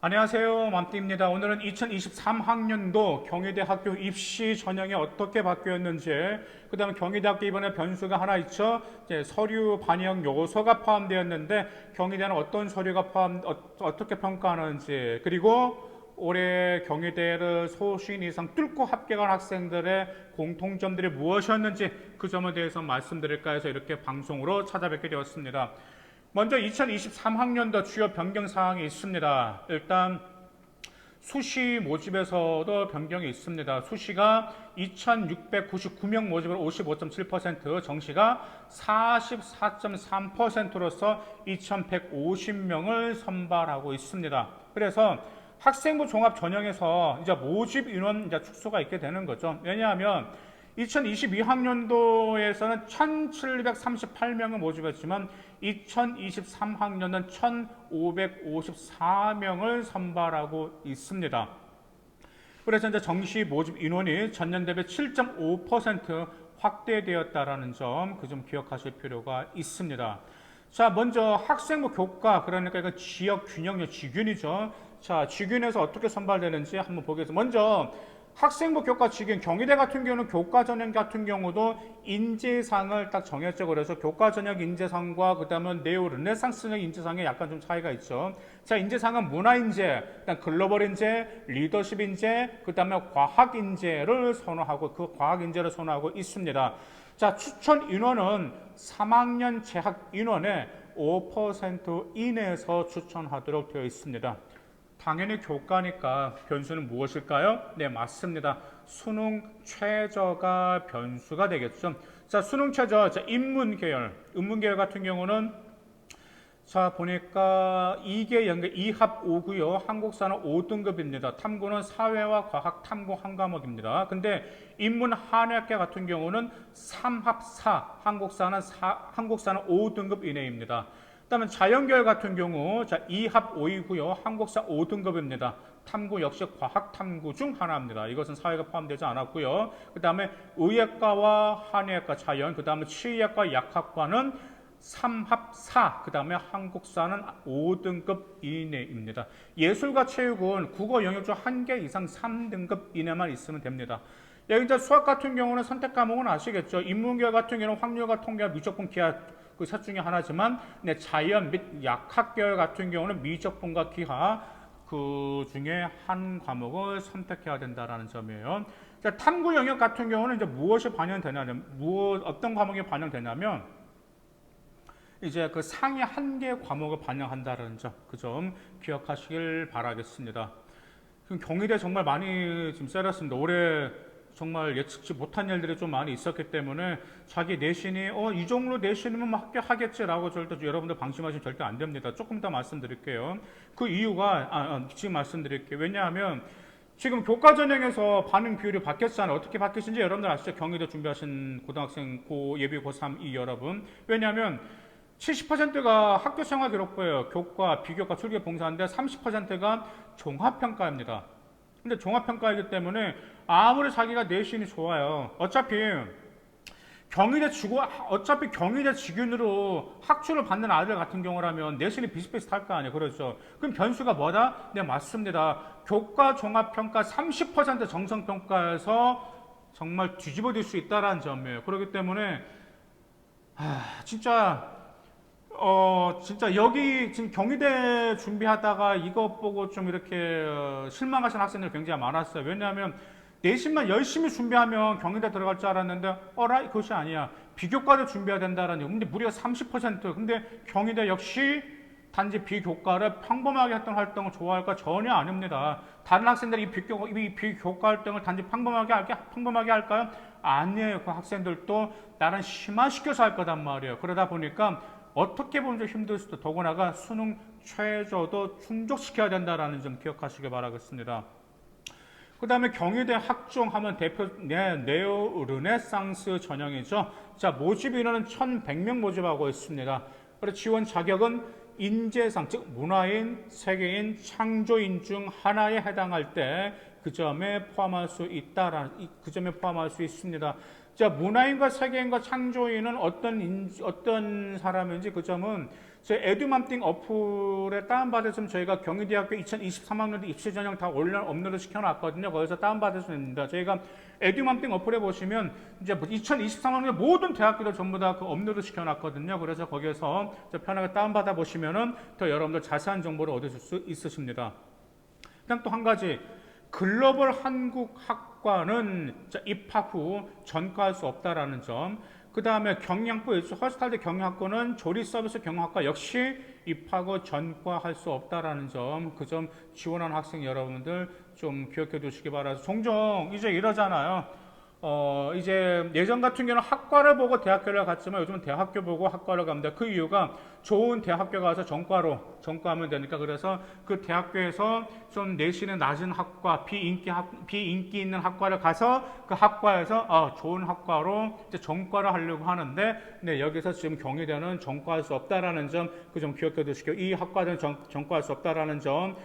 안녕하세요. 맘띠입니다. 오늘은 2023학년도 경희대 학교 입시 전형이 어떻게 바뀌었는지, 그 다음에 경희대학교 이번에 변수가 하나 있죠. 이제 서류 반영 요소가 포함되었는데 경희대는 어떤 서류가 어떻게 평가하는지, 그리고 올해 경희대를 소신 이상 뚫고 합격한 학생들의 공통점들이 무엇이었는지 그 점에 대해서 말씀드릴까 해서 이렇게 방송으로 찾아뵙게 되었습니다. 먼저 2023학년도 주요 변경 사항이 있습니다. 일단 수시 모집에서도 변경이 있습니다. 수시가 2,699명 모집을 55.7%, 정시가 44.3%로서 2,150명을 선발하고 있습니다. 그래서 학생부 종합 전형에서 이제 모집 인원 이제 축소가 있게 되는 거죠. 왜냐하면 2022학년도에서는 1,738명을 모집했지만 2023학년은 1,554명을 선발하고 있습니다. 그래서 이제 정시 모집 인원이 전년 대비 7.5% 확대되었다라는 점, 그 점 기억하실 필요가 있습니다. 자, 먼저 학생부 교과, 그러니까 이거 지역 균형력 지균이죠. 자, 지균에서 어떻게 선발되는지 한번 보겠습니다. 먼저 학생부 교과 지균, 경희대 같은 경우는 교과 전형 같은 경우도 인재상을 딱 정했죠. 그래서 교과 전형 인재상과 그 다음에 네오 르네상스적 인재상에 약간 좀 차이가 있죠. 자, 인재상은 문화 인재, 그다음 글로벌 인재, 리더십 인재, 그 다음에 과학 인재를 선호하고 그 과학 인재를 선호하고 있습니다. 자, 추천 인원은 3학년 재학 인원의 5% 이내에서 추천하도록 되어 있습니다. 당연히 교과니까 변수는 무엇일까요? 네, 맞습니다. 수능 최저가 변수가 되겠죠. 자, 수능 최저, 자, 인문 계열 같은 경우는 자, 보니까 2개 연계 2합 5고요. 한국사는 5등급입니다. 탐구는 사회와 과학 탐구 한 과목입니다. 근데 인문 한예학계 같은 경우는 3합 4, 한국사는 5등급 이내입니다. 그다음에 자연계열 같은 경우 자 2합 5이고요. 한국사 5등급입니다. 탐구 역시 과학 탐구 중 하나입니다. 이것은 사회가 포함되지 않았고요. 그다음에 의학과와 한의학과 자연, 그다음에 치의학과 약학과는 3합 4, 그다음에 한국사는 5등급 이내입니다. 예술과 체육은 국어 영역 중 1개 이상 3등급 이내만 있으면 됩니다. 여기 이제 수학 같은 경우는 선택 과목은 아시겠죠? 인문계열 같은 경우는 확률과 통계와 미적분 기하 그 셋 중에 하나지만 네, 자연 및 약학계열 같은 경우는 미적분과 기하 그 중에 한 과목을 선택해야 된다라는 점이에요. 자, 탐구 영역 같은 경우는 이제 무엇이 반영되냐면 어떤 과목이 반영되냐면 이제 그 상위 한 개 과목을 반영한다는 점, 그 점 기억하시길 바라겠습니다. 지금 경희대 정말 많이 지금 쎄렸습니다. 올해 정말 예측치 못한 일들이 좀 많이 있었기 때문에 자기 내신이 이 정도 내신이면 뭐 합격하겠지라고 절대 여러분들 방심하시면 절대 안 됩니다. 조금 더 말씀드릴게요. 그 이유가 지금 말씀드릴게요. 왜냐하면 지금 교과 전형에서 반응 비율이 바뀌었잖아요. 어떻게 바뀌신지 여러분들 아시죠? 경희대 준비하신 고등학생 예비 고3 이 여러분. 왜냐하면 70%가 학교 생활 기록부예요. 교과, 비교과, 출계 봉사인데 30%가 종합평가입니다. 근데 종합평가이기 때문에 아무리 자기가 내신이 좋아요. 어차피 경희대 직윤으로 학초를 받는 아이들 같은 경우라면 내신이 비슷비슷할 거 아니에요. 그렇죠. 그럼 변수가 뭐다? 네, 맞습니다. 교과 종합평가 30% 정성평가에서 정말 뒤집어질 수 있다는 점이에요. 그렇기 때문에 진짜 여기 지금 경희대 준비하다가 이것 보고 좀 이렇게 실망하신 학생들 굉장히 많았어요. 왜냐하면 내신만 열심히 준비하면 경희대 들어갈 줄 알았는데 그것이 아니야. 비교과를 준비해야 된다라는 얘기. 근데 무려 30%. 근데 경희대 역시 단지 비교과를 평범하게 했던 활동을 좋아할까? 전혀 아닙니다. 다른 학생들이 이 비교과 활동을 단지 평범하게 할까요? 아니에요. 그 학생들도 나름 심화시켜서 할 거단 말이에요. 그러다 보니까 어떻게 보면 좀 힘들 수도, 더구나가 수능 최저도 충족시켜야 된다는 점 기억하시길 바라겠습니다. 그 다음에 경희대 학종하면 대표 네오 르네상스 전형이죠. 자, 모집 인원은 1,100명 모집하고 있습니다. 그리고 지원 자격은 인재상, 즉 문화인, 세계인, 창조인 중 하나에 해당할 때 그 점에 포함할 수 있습니다. 자, 문화인과 세계인과 창조인은 어떤 사람인지 그 점은 제 에듀맘띵 어플에 다운받으시면 저희가 경희대학교 2023학년도 입시 전형 다 업로드 시켜놨거든요. 거기서 다운받으시면 됩니다. 저희가 에듀맘띵 어플에 보시면 이제 2023학년 모든 대학교들 전부 다 그 업로드 시켜놨거든요. 그래서 거기에서 편하게 다운받아 보시면은 더 여러분들 자세한 정보를 얻으실 수 있으십니다. 그다음 또 한 가지, 글로벌 한국 학과는 입학 후 전과할 수 없다라는 점. 그 다음에 경영학부, 허스탈대 경영학과는 조리 서비스 경영학과 역시 입학 후 전과할 수 없다라는 점, 그 점 지원하는 학생 여러분들 좀 기억해 두시기 바라서, 종종 이제 이러잖아요. 이제 예전 같은 경우는 학과를 보고 대학교를 갔지만 요즘은 대학교 보고 학과를 갑니다. 그 이유가 좋은 대학교 가서 전과하면 되니까. 그래서 그 대학교에서 좀 내신이 낮은 학과, 비인기 있는 학과를 가서 그 학과에서 좋은 학과로 이제 전과를 하려고 하는데, 네, 여기서 지금 경희대는 전과할 수 없다라는 점, 그 점 기억해 두시고, 이 학과는 전과할 수 없다라는 점,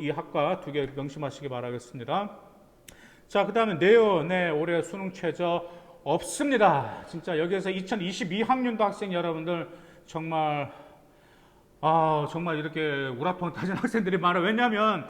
이 학과 두 개 명심하시기 바라겠습니다. 자, 그 다음에 네, 올해 수능 최저 없습니다. 진짜 여기에서 2022학년도 학생 여러분들 정말 정말 이렇게 우라통탄한 학생들이 많아요. 왜냐하면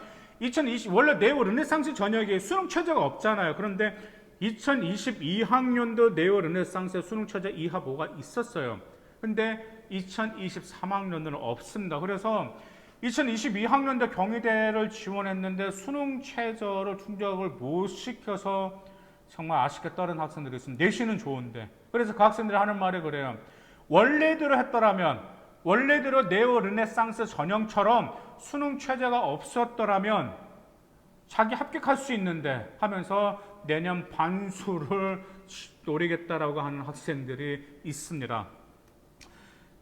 원래 네오 르네상스 전역에 수능 최저가 없잖아요. 그런데 2022학년도 네오 르네상스에 수능 최저 이하 뭐가 있었어요. 근데 2023학년도는 없습니다. 그래서 2022학년도 경희대를 지원했는데 수능 최저를 충족을 못 시켜서 정말 아쉽게 떨어진 학생들이 있습니다. 내신은 좋은데. 그래서 그 학생들이 하는 말이 그래요. 원래대로 했더라면, 원래대로 네오 르네상스 전형처럼 수능 최저가 없었더라면 자기 합격할 수 있는데 하면서 내년 반수를 노리겠다라고 하는 학생들이 있습니다.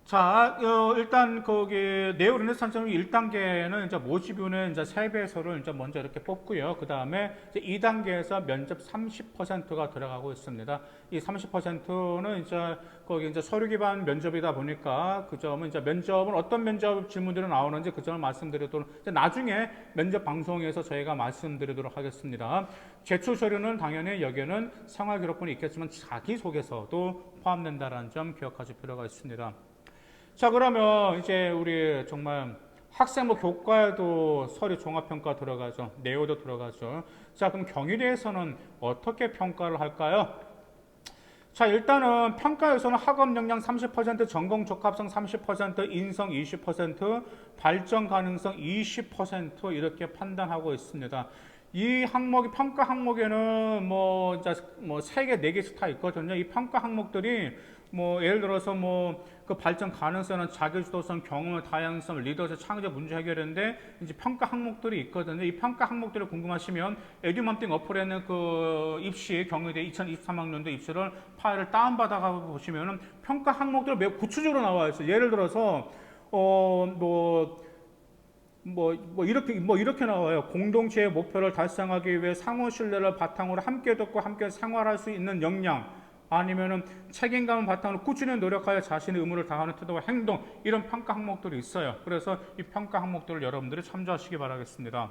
자, 일단 거기 네오 르네상스 1단계는 이제 모집위원회 이제 세배서를 이제 먼저 이렇게 뽑고요. 그 다음에 2단계에서 면접 30%가 들어가고 있습니다. 이 30%는 이제 거기 이제 서류 기반 면접이다 보니까 그 점은 이제 면접은 어떤 면접 질문들이 나오는지 그 점을 말씀드리도록, 이제 나중에 면접 방송에서 저희가 말씀드리도록 하겠습니다. 제출 서류는 당연히 여기에는 생활 기록부는 있겠지만 자기소개서도 포함된다는 점 기억하실 필요가 있습니다. 자, 그러면 이제 우리 정말 학생부 교과에도 서류 종합평가 들어가죠. 네오도 들어가죠. 자, 그럼 경희대에서는 어떻게 평가를 할까요? 자, 일단은 평가에서는 학업 역량 30%, 전공 적합성 30%, 인성 20%, 발전 가능성 20% 이렇게 판단하고 있습니다. 이 항목이, 평가 항목에는 뭐 3개, 4개씩 다 있거든요. 이 평가 항목들이 예를 들어서 그 발전 가능성은 자기주도성, 경험, 다양성, 리더십, 창의적 문제 해결인데 이제 평가 항목들이 있거든요. 이 평가 항목들을 궁금하시면 에듀맘띵 어플에는 그 입시 경희대 2023학년도 입시를 파일을 다운받아 보시면은 평가 항목들 매우 구체적으로 나와 있어요. 예를 들어서 이렇게 나와요. 공동체의 목표를 달성하기 위해 상호 신뢰를 바탕으로 함께 듣고 함께 생활할 수 있는 역량, 아니면은 책임감을 바탕으로 꾸준히 노력하여 자신의 의무를 다하는 태도와 행동, 이런 평가 항목들이 있어요. 그래서 이 평가 항목들을 여러분들이 참조하시기 바라겠습니다.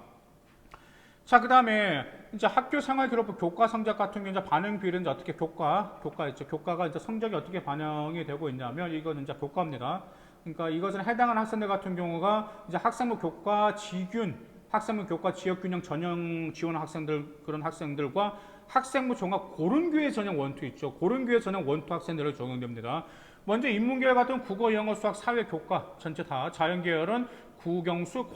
자, 그 다음에 이제 학교 생활 기록부 교과 성적 같은 경우 이제 반영 비율은 이제 어떻게 교과 있죠. 교과가 이제 성적이 어떻게 반영이 되고 있냐면 이거는 이제 교과입니다. 그러니까 이것은 해당하는 학생들 같은 경우가 이제 학생부 교과 지균, 학생부 교과 지역균형 전형 지원 학생들, 그런 학생들과 학생부 종합 고른교회 전형 원투 있죠. 고른교회 전형 원투 학생들을 적용됩니다. 먼저 인문계열 같은 국어, 영어, 수학, 사회, 교과 전체 다, 자연계열은 국영수,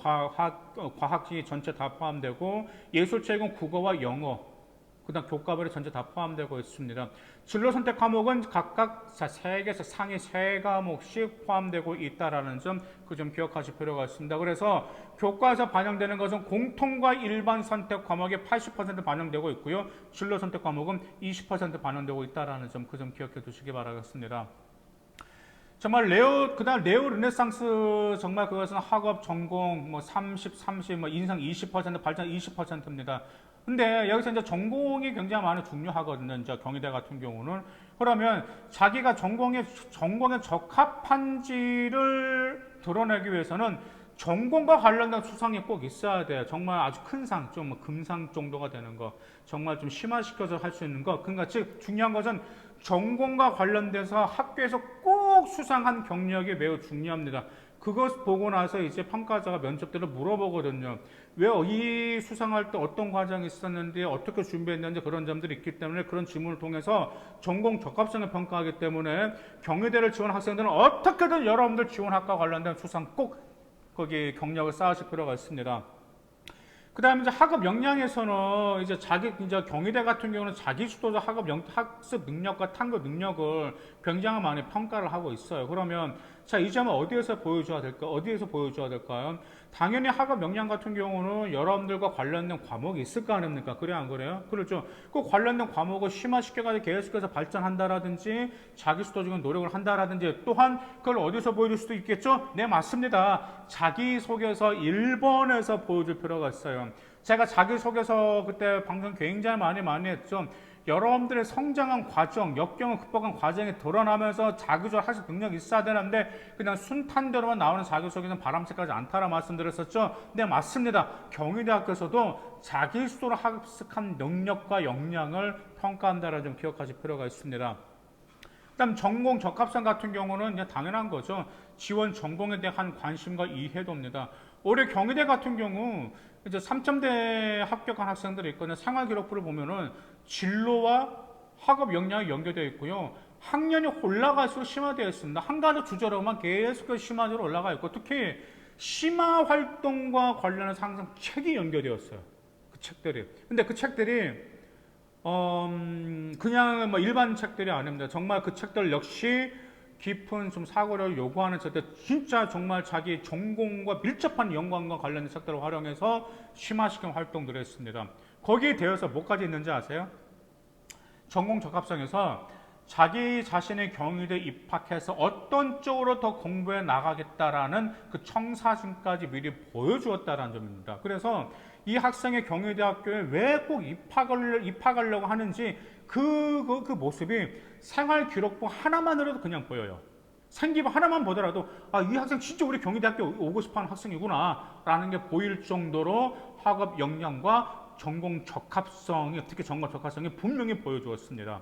과학지 전체 다 포함되고, 예술체육은 국어와 영어, 그 다음 교과별이 전체 다 포함되고 있습니다. 진로 선택 과목은 각각 3개에서 상위 3과목씩 포함되고 있다는 점, 그 점 기억하실 필요가 있습니다. 그래서 교과에서 반영되는 것은 공통과 일반 선택 과목이 80% 반영되고 있고요. 진로 선택 과목은 20% 반영되고 있다는 점, 그 점 기억해 두시기 바라겠습니다. 정말 그다음 네오 르네상스, 정말 그것은 학업, 전공 30, 인성 20%, 발전 20%입니다. 근데 여기서 이제 전공이 굉장히 많이 중요하거든요. 이제 경희대 같은 경우는. 그러면 자기가 전공에 적합한지를 드러내기 위해서는 전공과 관련된 수상이 꼭 있어야 돼요. 정말 아주 큰 상, 좀 금상 정도가 되는 거, 정말 좀 심화시켜서 할 수 있는 거. 그러니까 즉 중요한 것은 전공과 관련돼서 학교에서 꼭 수상한 경력이 매우 중요합니다. 그것 보고 나서 이제 평가자가 면접대로 물어보거든요. 왜 이 수상할 때 어떤 과정이 있었는데 어떻게 준비했는지 그런 점들이 있기 때문에 그런 질문을 통해서 전공 적합성을 평가하기 때문에 경희대를 지원한 학생들은 어떻게든 여러분들 지원학과 관련된 수상 꼭 거기 경력을 쌓으실 필요가 있습니다. 그 다음에 이제 학업 역량에서는 이제 경희대 같은 경우는 자기 주도자 학습 능력과 탐구 능력을 굉장히 많이 평가를 하고 있어요. 그러면 자, 이 점은 어디에서 보여줘야 될까? 어디에서 보여줘야 될까요? 당연히 학업 역량 같은 경우는 여러분들과 관련된 과목이 있을 거 아닙니까? 그래, 안 그래요? 그렇죠. 그 관련된 과목을 심화시켜가지고 계속해서 발전한다라든지 자기 주도적인 노력을 한다라든지 또한 그걸 어디서 보여줄 수도 있겠죠? 네, 맞습니다. 자기소개서 1번에서 보여줄 필요가 있어요. 제가 자기소개서 그때 방송 굉장히 많이 했죠. 여러분들의 성장한 과정, 역경을 극복한 과정이 드러나면서 자기주도 학습 능력이 있어야 되는데 그냥 순탄대로만 나오는 자기소개는 바람직하지 않다라 말씀드렸었죠. 네, 맞습니다. 경희대학교에서도 자기주도로 학습한 능력과 역량을 평가한다라 좀 기억하실 필요가 있습니다. 그다음 전공 적합성 같은 경우는 그냥 당연한 거죠. 지원 전공에 대한 관심과 이해도입니다. 올해 경희대 같은 경우 이제 3점대 합격한 학생들이 있거든요. 생활기록부를 보면은 진로와 학업 역량이 연결되어 있고요. 학년이 올라갈수록 심화되어 있습니다. 한 가지 주제로만 계속 심화적으로 올라가 있고 특히 심화 활동과 관련해서 항상 책이 연결되었어요. 그 책들이. 근데 그 책들이 그냥 뭐 일반 책들이 아닙니다. 정말 그 책들 역시 깊은 좀 사고를 요구하는 책들, 진짜 정말 자기 전공과 밀접한 연관과 관련된 책들을 활용해서 심화시킨 활동들을 했습니다. 거기에 대해서 뭐까지 있는지 아세요? 전공 적합성에서 자기 자신의 경희대 입학해서 어떤 쪽으로 더 공부해 나가겠다라는 그 청사진까지 미리 보여주었다는 점입니다. 그래서 이 학생의 경희대학교에 왜 꼭 입학하려고 하는지 그 모습이 생활기록부 하나만으로도 그냥 보여요. 생기부 하나만 보더라도 이 학생 진짜 우리 경희대학교 오고 싶어하는 학생이구나 라는 게 보일 정도로 학업 역량과 전공 적합성이, 특히 전공 적합성이 분명히 보여주었습니다.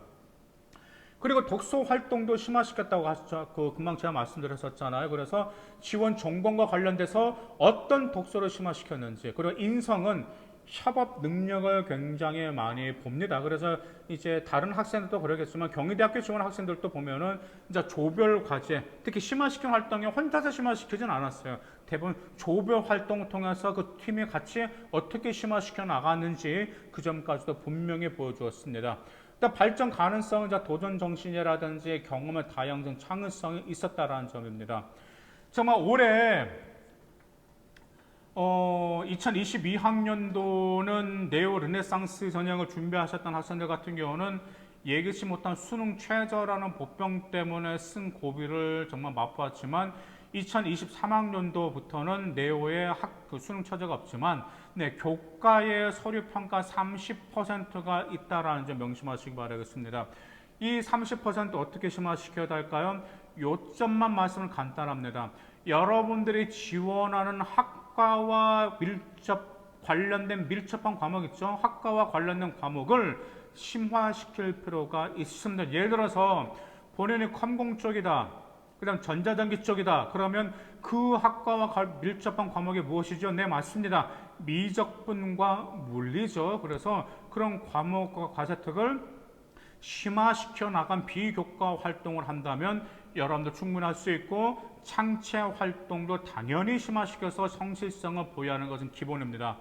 그리고 독서 활동도 심화시켰다고 하셨죠. 금방 제가 말씀드렸었잖아요. 그래서 지원 전공과 관련돼서 어떤 독서를 심화시켰는지, 그리고 인성은 협업 능력을 굉장히 많이 봅니다. 그래서 이제 다른 학생들도 그러겠지만 경희대학교 지원 학생들도 보면은 이제 조별 과제, 특히 심화시킨 활동에 혼자서 심화시키진 않았어요. 대부분 조별 활동을 통해서 그 팀이 같이 어떻게 심화시켜 나갔는지 그 점까지도 분명히 보여주었습니다. 발전 가능성은 도전 정신이라든지 경험의 다양성, 창의성이 있었다라는 점입니다. 정말 올해 2022학년도는 네오 르네상스 전형을 준비하셨던 학생들 같은 경우는 예기치 못한 수능 최저라는 보병 때문에 쓴 고비를 정말 맛보았지만 2023학년도부터는 네오의 수능 최저가 없지만 교과의 서류 평가 30%가 있다라는 점 명심하시기 바라겠습니다. 이 30% 어떻게 심화시켜야 할까요? 요점만 말씀을 간단합니다. 여러분들이 지원하는 학과와 관련된 밀접한 과목 있죠? 학과와 관련된 과목을 심화시킬 필요가 있습니다. 예를 들어서 본인이 컴공 쪽이다. 그 다음 전자전기 쪽이다. 그러면 그 학과와 밀접한 과목이 무엇이죠? 네, 맞습니다. 미적분과 물리죠. 그래서 그런 과목과 과제특을 심화시켜 나간 비교과 활동을 한다면 여러분들 충분히 할 수 있고 창체 활동도 당연히 심화시켜서 성실성을 보유하는 것은 기본입니다.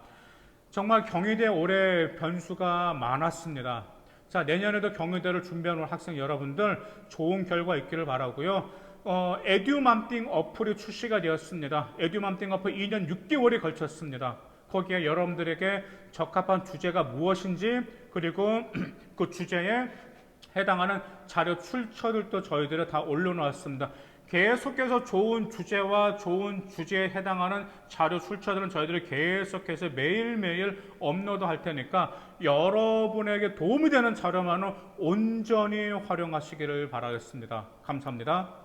정말 경희대 올해 변수가 많았습니다. 자, 내년에도 경희대를 준비하는 학생 여러분들 좋은 결과 있기를 바라고요. 에듀맘띵 어플이 출시가 되었습니다. 에듀맘띵 어플 2년 6개월이 걸쳤습니다. 거기에 여러분들에게 적합한 주제가 무엇인지 그리고 그 주제에 해당하는 자료 출처들도 저희들이 다 올려놓았습니다. 계속해서 좋은 주제와 좋은 주제에 해당하는 자료 출처들은 저희들이 계속해서 매일매일 업로드 할 테니까 여러분에게 도움이 되는 자료만은 온전히 활용하시기를 바라겠습니다. 감사합니다.